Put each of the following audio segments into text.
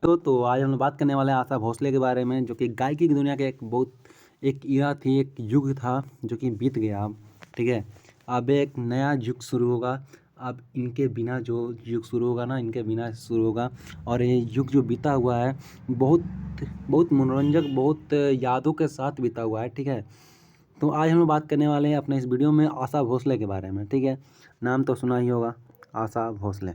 तो आज हम लोग बात करने वाले हैं आशा भोसले के बारे में, जो कि गायकी की दुनिया का एक ईरा थी, एक युग था जो कि बीत गया अब। ठीक है, अब एक नया युग शुरू होगा। अब इनके बिना जो युग शुरू होगा ना, इनके बिना शुरू होगा। और ये युग जो बीता हुआ है बहुत बहुत मनोरंजक, बहुत यादों के साथ बीता हुआ है। ठीक है, तो आज हम लोग बात करने वाले हैं अपने इस वीडियो में आशा भोसले के बारे में। ठीक है, नाम तो सुना ही होगा, आशा भोसले।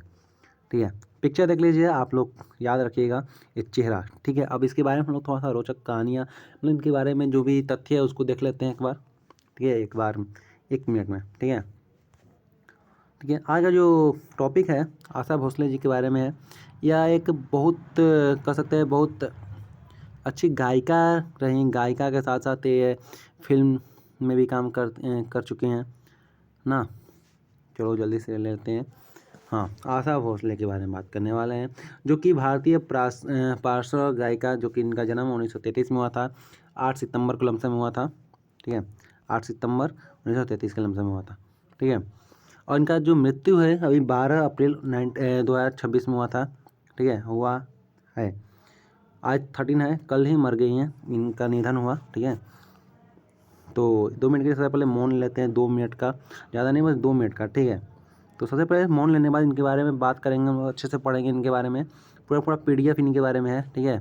ठीक है, पिक्चर देख लीजिए, आप लोग याद रखिएगा एक चेहरा। ठीक है, अब इसके बारे में हम लोग थोड़ा सा रोचक कहानियाँ, मतलब इनके बारे में जो भी तथ्य है उसको देख लेते हैं एक बार। ठीक है, एक बार 1 मिनट में। ठीक है, आज का जो टॉपिक है आशा भोसले जी के बारे में है। यह एक बहुत कह सकते हैं बहुत अच्छी गायिका रही। गायिका के साथ साथ ये फिल्म में भी काम कर चुके हैं ना। चलो जल्दी से ले लेते हैं। हाँ, आशा भोसले के बारे में बात करने वाले हैं, जो कि भारतीय पार्श्व गायिका, जो कि इनका जन्म 1933 में हुआ था। 8 सितंबर को लमसम हुआ था। ठीक है, 8 सितंबर 1933 के लमसम में हुआ था। ठीक है, और इनका जो मृत्यु है अभी 12 अप्रैल 2026 में हुआ था। ठीक है, हुआ है। आज 13 है, कल ही मर गई हैं, इनका निधन हुआ। ठीक है, तो 2 मिनट के सबसे पहले मौन लेते हैं, 2 मिनट का, ज़्यादा नहीं, बस 2 मिनट का। ठीक है, तो सबसे पहले मौन लेने के बाद इनके बारे में बात करेंगे, हम अच्छे से पढ़ेंगे इनके बारे में। पूरा PDF इनके बारे में है। ठीक है,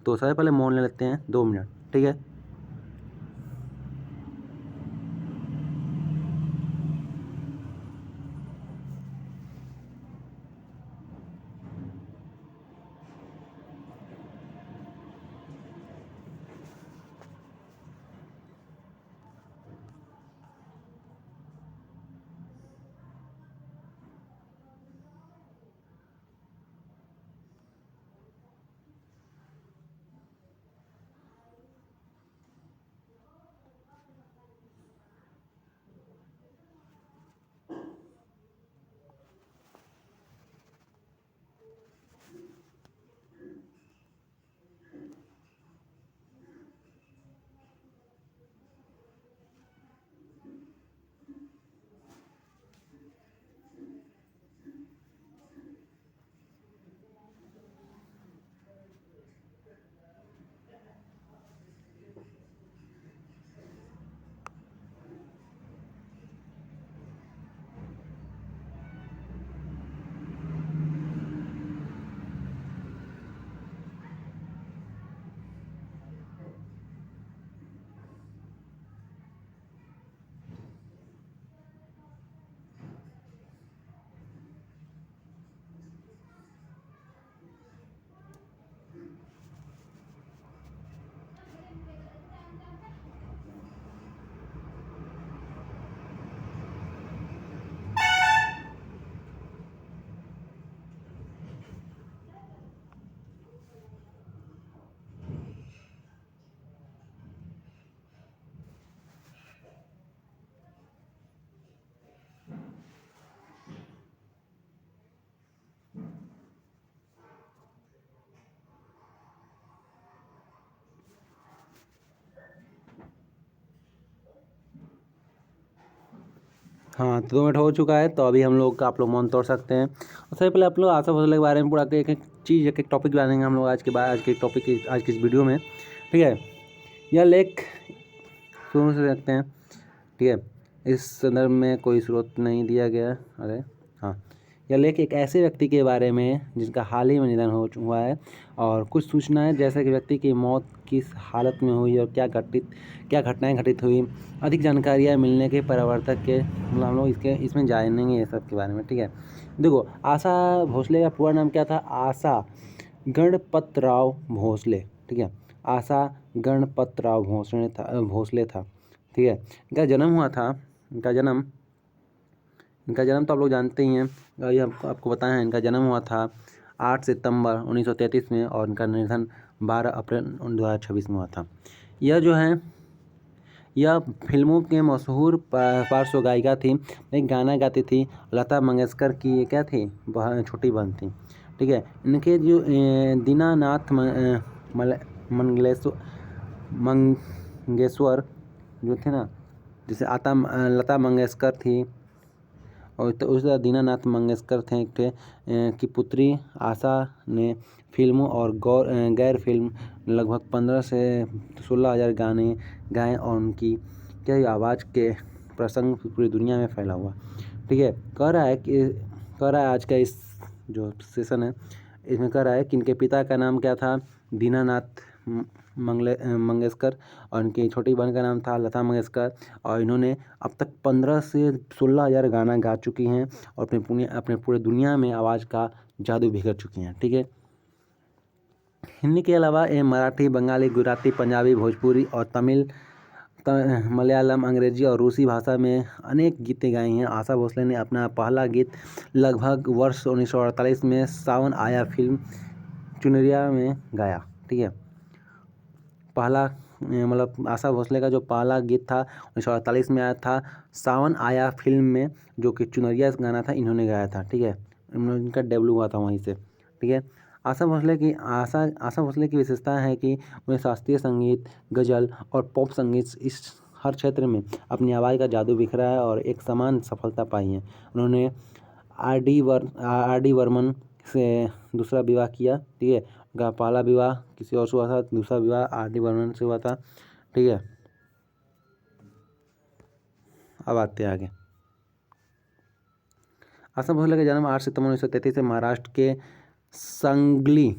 तो सबसे पहले मौन ले लेते हैं 2 मिनट। ठीक है, हाँ, तो 2 मिनट हो चुका है, तो अभी आप लोग मौन तोड़ सकते हैं। और सबसे पहले आप लोग आशा भोसले के बारे में पूरा एक एक चीज़, एक एक टॉपिक जानेंगे हम लोग आज के टॉपिक की, आज की इस वीडियो में। ठीक है, यह लेख शुरू से देखते हैं। ठीक है, इस संदर्भ में कोई स्रोत नहीं दिया गया। अरे हाँ, यह लेख एक ऐसे व्यक्ति के बारे में है जिनका हाल ही में निधन हुआ है, और कुछ सूचनाएं, जैसे कि व्यक्ति की मौत किस हालत में हुई और क्या घटनाएं घटित हुई, अधिक जानकारियाँ मिलने के प्रवर्तक के, मतलब हम लोग इसमें जानेंगे ये सब के बारे में। ठीक है, देखो, आशा भोसले का पूरा नाम क्या था? आशा गणपतराव भोसले। ठीक है, आशा गणपतराव भोसले था। ठीक है, इनका जन्म इनका जन्म तो आप लोग जानते ही हैं, ये आपको बताया है। इनका जन्म हुआ था 8 सितंबर 1933 में, और इनका निधन 12 अप्रैल 2026 में हुआ था। यह जो है, यह फिल्मों के मशहूर पार्श्व गायिका थी। एक गाना गाती थी, लता मंगेशकर की ये क्या थी, छोटी बहन थी। ठीक है, इनके जो दीनानाथ मंगेशकर जो थे ना, जैसे लता मंगेशकर थी, और तो उस दीनानाथ मंगेशकर थे एक थे की पुत्री आशा ने फिल्मों और गैर फिल्म लगभग 15 से 16 हज़ार गाने गाए और उनकी क्या आवाज़ के प्रसंग पूरी दुनिया में फैला हुआ। ठीक है, कह रहा है आज का इस जो सेशन है इसमें कह रहा है कि इनके पिता का नाम क्या था, दीनानाथ मंगेशकर, और इनकी छोटी बहन का नाम था लता मंगेशकर, और इन्होंने अब तक 15 से 16 हज़ार गाना गा चुकी हैं और अपने पूरे दुनिया में आवाज़ का जादू बिखेर चुकी हैं। ठीक है, हिंदी के अलावा ये मराठी, बंगाली, गुजराती, पंजाबी, भोजपुरी और तमिल, मलयालम, अंग्रेजी और रूसी भाषा में अनेक गीतें गाई हैं। आशा भोसले ने अपना पहला गीत लगभग वर्ष 1948 में सावन आया फिल्म चुनरिया में गाया। ठीक है, पहला मतलब आशा भोसले का जो पहला गीत था 1948 में आया था सावन आया फिल्म में, जो कि चुनरिया गाना था, इन्होंने गाया था। ठीक है, इनका डेब्यू हुआ था वहीं से। ठीक है, आशा भोसले की विशेषता है कि उन्हें शास्त्रीय संगीत, गज़ल और पॉप संगीत इस हर क्षेत्र में अपनी आवाज़ का जादू बिखरा है और एक समान सफलता पाई है। उन्होंने आर डी बर्मन से दूसरा विवाह किया। ठीक है, उनका पहला विवाह किसी और से हुआ था, दूसरा विवाह आर डी बर्मन से हुआ था। ठीक है, अब आते हैं आगे। आशा भोसले का जन्म 8 सितंबर 1933 से महाराष्ट्र के सांगली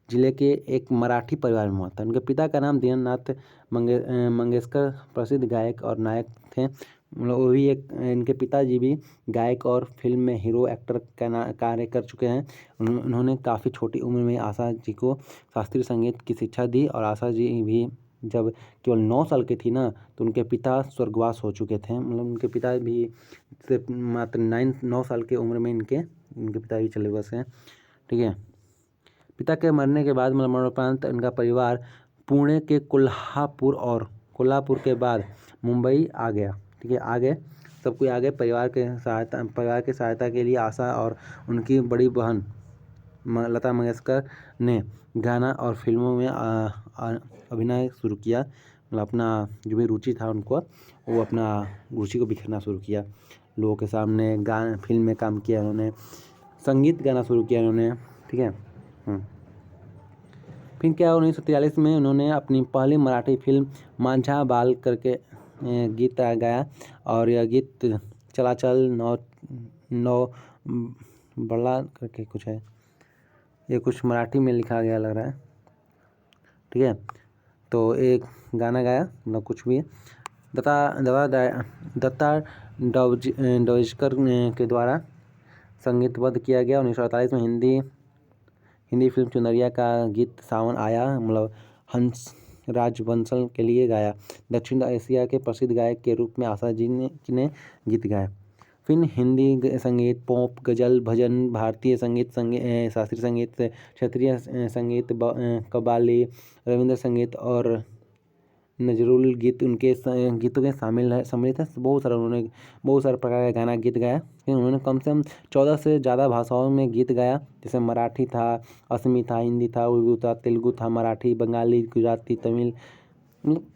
जिले के एक मराठी परिवार में हुआ था। उनके पिता का नाम दीनानाथ मंगेशकर प्रसिद्ध गायक और नायक थे। मतलब वो भी एक इनके पिताजी भी गायक और फिल्म में हीरो एक्टर का कार्य कर चुके हैं। उन्होंने काफ़ी छोटी उम्र में आशा जी को शास्त्रीय संगीत की शिक्षा दी और आशा जी भी जब केवल 9 साल की थी ना तो उनके पिता स्वर्गवास हो चुके थे। मतलब उनके पिता भी सिर्फ मात्र 9 साल की उम्र में इनके पिता भी चले बसे हैं। ठीक है, पिता के मरने के बाद मतलब मरणोपरांत इनका परिवार पुणे के कोल्हापुर के बाद मुंबई आ गया। ठीक है, आ गए, सब कोई आ गए परिवार की सहायता के लिए। आशा और उनकी बड़ी बहन लता मंगेशकर ने गाना और फिल्मों में अभिनय शुरू किया। मतलब अपना जो भी रुचि था उनको वो अपना रुचि को बिखेरना शुरू किया, लोगों के सामने गाना फिल्म में काम किया उन्होंने, संगीत गाना शुरू किया उन्होंने। ठीक है, फिर क्या 1943 में उन्होंने अपनी पहली मराठी फिल्म माझा बाल करके गीत गाया और यह गीत चला चल नौ बड़ा करके कुछ है, ये कुछ मराठी में लिखा गया लग रहा है। ठीक है, तो एक गाना गाया मतलब कुछ भी दत्ता डवजकर के द्वारा संगीतबद्ध किया गया। 1948 में हिंदी फिल्म चुनरिया का गीत सावन आया मतलब हंस राज बंसल के लिए गाया। दक्षिण एशिया के प्रसिद्ध गायक के रूप में आशा जी ने गीत गाए। फिर हिंदी संगीत, पॉप, गज़ल, भजन, भारतीय संगीत, शास्त्रीय संगीत, क्षेत्रीय संगीत, कव्वाली, रविंद्र संगीत और नजरुल गीत उनके गीतों में सम्मिलित है। बहुत सारे प्रकार का गाना गीत गाया। फिर उन्होंने कम से कम 14 से ज़्यादा भाषाओं में गीत गाया, जैसे मराठी था, असमी था, हिंदी था, उर्दू था, तेलुगु था, मराठी, बंगाली, गुजराती, तमिल,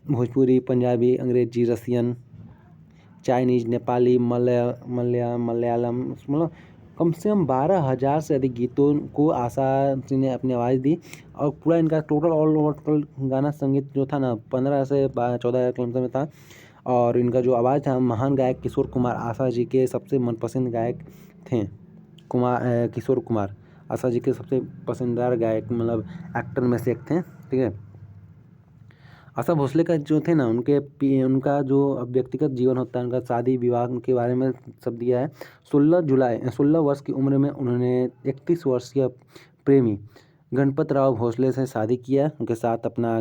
भोजपुरी, पंजाबी, अंग्रेजी, रसियन, चाइनीज, नेपाली, मलयालम, मतलब कम से कम 12,000 से अधिक गीतों को आशा जी ने अपनी आवाज़ दी। और पूरा इनका टोटल गाना संगीत जो था ना 15 से 14,000 किलोमीटर में था। और इनका जो आवाज़ था महान गायक किशोर कुमार आशा जी के सबसे मनपसंद गायक थे। किशोर कुमार आशा जी के सबसे पसंदीदा गायक मतलब एक्टर में से एक थे। ठीक है, आशा भोसले का जो थे ना उनका जो व्यक्तिगत जीवन होता है, उनका शादी विवाह के बारे में सब दिया है। 16 वर्ष की उम्र में उन्होंने 31 वर्षीय प्रेमी गणपत राव भोसले से शादी किया। उनके साथ अपना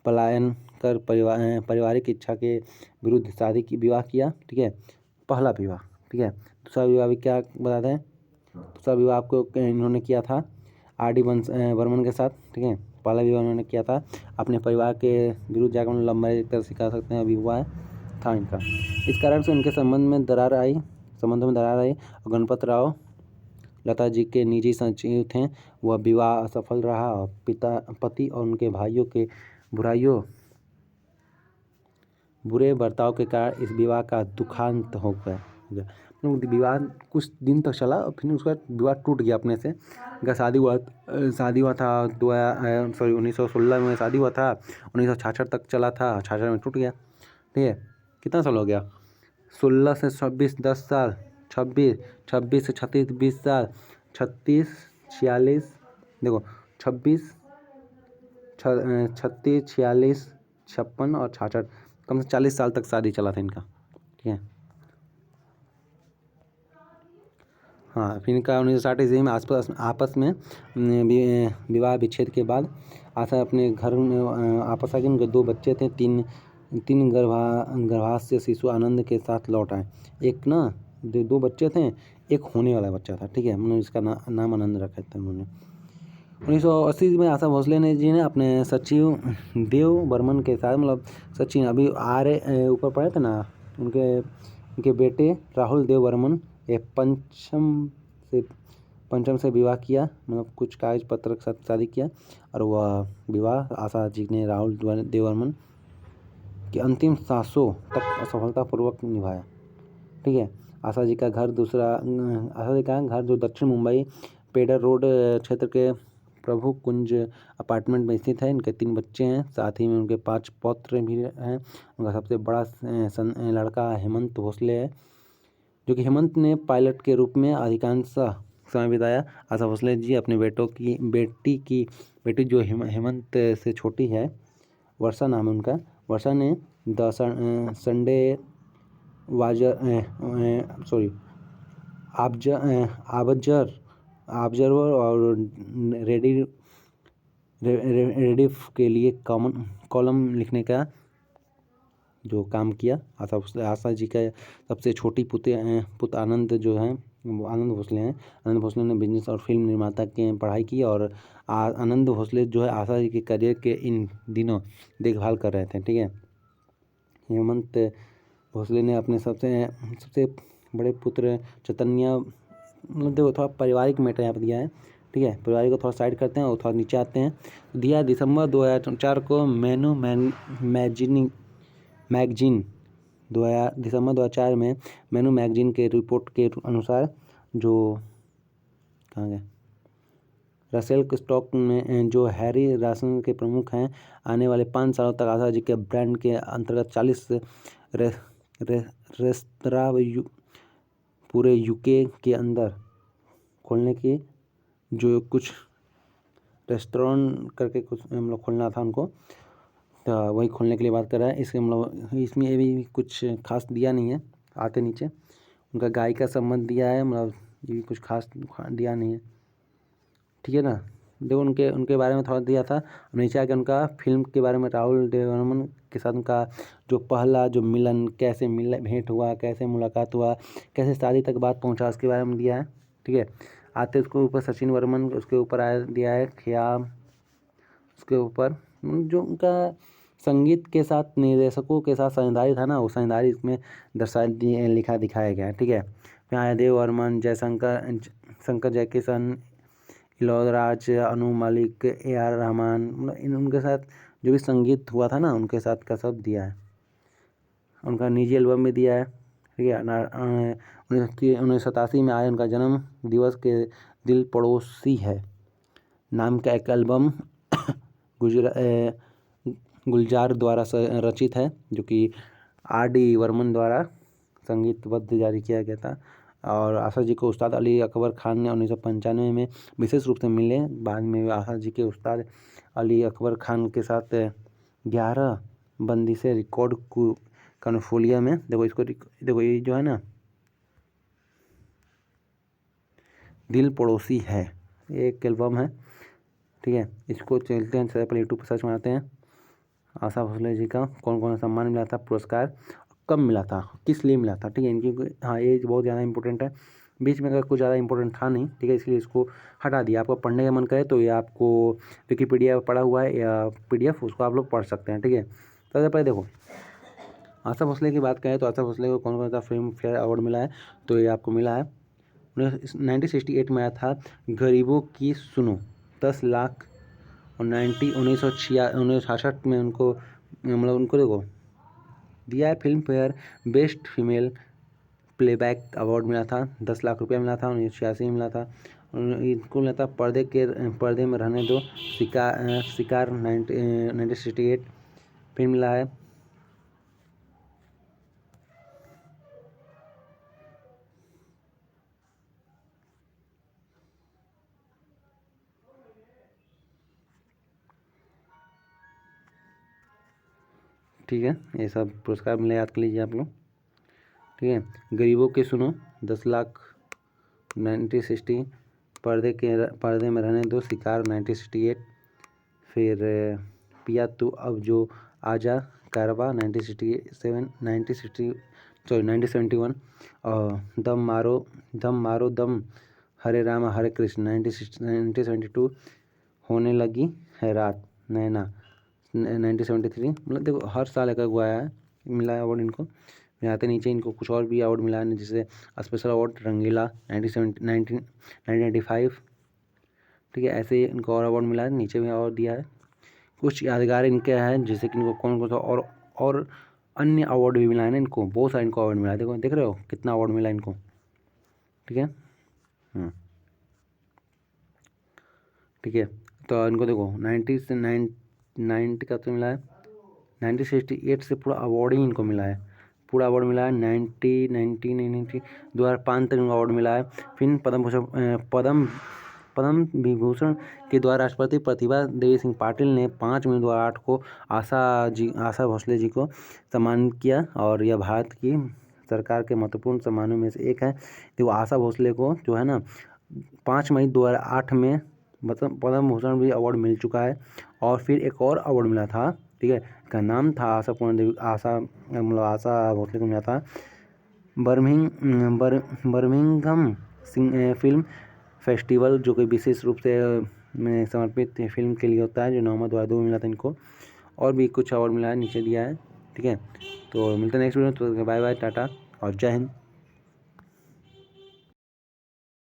पलायन कर पारिवारिक इच्छा के विरुद्ध विवाह किया। ठीक है, पहला विवाह। ठीक है, दूसरा विवाह भी क्या बताते हैं, दूसरा विवाह आपको इन्होंने किया था आर डी बर्मन के साथ। ठीक है, पहला विवाह उन्होंने किया था अपने परिवार के विरुद्ध जाकर लव मैरिज एक तरह से कह सकते हैं, अभी हुआ था इनका। इस कारण से उनके संबंधों में दरार आई और गणपत राव लता जी के निजी सचिव थे। वह विवाह असफल रहा और पति और उनके भाइयों के बुराइयों बुरे बर्ताव के कारण इस विवाह का दुखांत हो गया। मतलब विवाह कुछ दिन तक चला और फिर उसका विवाह टूट गया अपने से। इनका शादी हुआ था 1916 में शादी हुआ था, 1966 तक चला था, 66 में टूट गया। ठीक है, कितना साल हो गया? 16 से 26 10 साल, 26 से 36 20 साल, 36 46 देखो 36 46 56 और 66, कम से 40 साल तक शादी चला था इनका। ठीक है, हाँ फिर इनका 1960 ईस्वी में आपस में विवाह विच्छेद के बाद आशा अपने घर में आपस आके उनके 2 बच्चे थे, तीन गर्भाशय शिशु आनंद के साथ लौट आए। एक ना 2 बच्चे थे, एक होने वाला बच्चा था। ठीक है, उन्होंने इसका नाम आनंद रखा था उन्होंने। 1980 में आशा भोसले ने अपने सचिव देव बर्मन के साथ, मतलब सचिन अभी ऊपर पढ़े थे ना, उनके बेटे राहुल देव बर्मन पंचम से विवाह किया, मतलब कुछ कागज पत्र के साथ शादी किया। और वह विवाह आशा जी ने राहुल देव बर्मन की अंतिम सांसों तक सफलतापूर्वक निभाया। ठीक है, आशा जी का घर जो दक्षिण मुंबई पेडर रोड क्षेत्र के प्रभु कुंज अपार्टमेंट में स्थित है। इनके 3 बच्चे हैं, साथ ही में उनके 5 पौत्र भी हैं। उनका सबसे बड़ा लड़का हेमंत भोसले है, जो कि हेमंत ने पायलट के रूप में अधिकांश समय बिताया। आशा भोसले जी अपने बेटी जो हेमंत से छोटी है, वर्षा नाम है उनका, वर्षा ने द संडे ऑब्जर्वर और रेडिफ के लिए कॉलम लिखने का जो काम किया। आशा जी का सबसे छोटी पुत्र आनंद जो है वो आनंद भोसले हैं। आनंद भोसले ने बिजनेस और फिल्म निर्माता की पढ़ाई की और आनंद भोसले जो है आशा जी के करियर के इन दिनों देखभाल कर रहे थे। ठीक है, हेमंत भोसले ने अपने सबसे बड़े पुत्र चैतन्य, मतलब देखो थोड़ा पारिवारिक मैटर यहाँ पर दिया है। ठीक है, पारिवारिक को थोड़ा साइड करते हैं और थोड़ा नीचे आते हैं। दिया दिसंबर 2004 को मैनू मैगजीन दिसंबर 2004 में मैनू मैगजीन के रिपोर्ट के अनुसार जो कहाँ गया रसेल स्टॉक में जो हैरी रासन के प्रमुख हैं, आने वाले 5 सालों तक आशा जी के ब्रांड के अंतर्गत 40 रेस्तरां पूरे यूके के अंदर खोलने की, जो कुछ रेस्टोरेंट करके कुछ मतलब खोलना था उनको, तो वही खोलने के लिए बात कर रहा है। इसके मतलब इसमें भी कुछ खास दिया नहीं है। आते नीचे उनका गाय का संबंध दिया है, मतलब ये भी कुछ खास दिया नहीं है। ठीक है ना, देखो उनके बारे में थोड़ा दिया था। नीचे आके उनका फिल्म के बारे में राहुल देव बर्मन के साथ उनका जो पहला जो मिलन, कैसे भेंट हुआ, कैसे मुलाकात हुआ, कैसे शादी तक बात पहुंचा, उसके बारे में दिया है। ठीक है, आते उसके ऊपर सचिन वर्मन, उसके ऊपर दिया है ख्याम, उसके ऊपर जो उनका संगीत के साथ निर्देशकों के साथ साझेदारी था ना, वो साझेदारी इसमें लिखा दिखाया गया है। ठीक है, फिर आया देव बर्मन, शंकर जयकिशन, इलौराज, अनु मालिक, AR रहमान, मतलब उनके साथ जो भी संगीत हुआ था ना, उनके साथ का सब दिया है। उनका निजी एल्बम भी दिया है। ठीक है, 1987 में आया उनका जन्म दिवस के दिल पड़ोसी है नाम का एक एल्बम गुलजार द्वारा रचित है, जो कि RD बर्मन द्वारा संगीतबद्ध जारी किया गया था। और आशा जी को उस्ताद अली अकबर खान ने 1995 में विशेष रूप से मिले। बाद में आशा जी के उस्ताद अली अकबर खान के साथ 11 बंदिशें रिकॉर्ड कैलिफोर्निया में, देखो ये जो है ना दिल पड़ोसी है, एक एल्बम है। ठीक है, इसको चलते हैं सबसे पहले यूट्यूब पर सर्च मारते हैं आशा भोसले जी का कौन कौन सा सम्मान मिला था, पुरस्कार कब मिला था, किस लिए मिला था। ठीक है, इनकी हाँ ये बहुत ज़्यादा इंपॉर्टेंट है। बीच में अगर कुछ ज़्यादा इंपॉर्टेंट था नहीं, ठीक है, इसलिए इसको हटा दिया। आपको पढ़ने का मन करे तो ये आपको विकिपीडिया पढ़ा हुआ है या PDF, उसको आप लोग पढ़ सकते हैं। ठीक है, तो सबसे पहले देखो आशा भोसले की बात करें तो आशा भोसले को कौन कौन सा फिल्म फेयर अवार्ड मिला है, तो ये आपको मिला है 1968 में आया था गरीबों की सुनो 10 लाख, और 1966 में उनको मतलब उनको देखो दिया है। Film fair best female playback award मिला था, 10 लाख रुपया मिला था, 1986 में मिला था। इनको मिला था पर्दे में रहने दो, शिकार 1968 फिल्म मिला है। ठीक है, ये सब पुरस्कार मिले, याद कर लीजिए आप लोग। ठीक है, गरीबों के सुनो 10 लाख 1960, पर्दे में रहने दो शिकार 1968, फिर पिया तू अब जो आजा कारवा 1971, और दम मारो दम हरे राम हरे कृष्ण 1972, होने लगी है रात नैना 1973। मतलब देखो हर साल एक आया है, मिला है अवार्ड इनको। यहाँ के नीचे इनको कुछ और भी अवार्ड मिला है, जैसे स्पेशल अवार्ड रंगीला 1995। ठीक है, ऐसे ही इनको और अवार्ड मिला है, नीचे भी अवार्ड दिया है। कुछ यादगार इनके हैं, जैसे कि इनको कौन सा और अन्य अवार्ड भी मिला है ना इनको, बहुत सारे इनको अवार्ड मिला है। देखो देख रहे हो कितना अवार्ड मिला इनको। ठीक है, ठीक है, तो इनको देखो 90 का तो मिला है, 1968 से पूरा अवार्ड ही इनको मिला है, पूरा अवार्ड मिला है। 2005 तक इनको अवार्ड मिला है। फिर पद्म विभूषण के द्वारा राष्ट्रपति प्रतिभा देवी सिंह पाटिल ने 5 मई 2008 को आशा भोसले जी को सम्मानित किया, और यह भारत की सरकार के महत्वपूर्ण सम्मानों में से एक है। तो आशा भोसले को जो है ना 5 मई 2008 में मतलब पद्म भूषण भी अवार्ड मिल चुका है। और फिर एक और अवार्ड मिला था, ठीक है, का नाम था आशा भोसले को मिला था बर्मिंघम फिल्म फेस्टिवल, जो कि विशेष रूप से में समर्पित फिल्म के लिए होता है, जो नवंबर 2002 में मिला था इनको। और भी कुछ अवार्ड मिला है, नीचे दिया है। ठीक है, तो मिलते हैं नेक्स्ट वीडियो में, तो बाय बाय, टाटा और जय हिंद।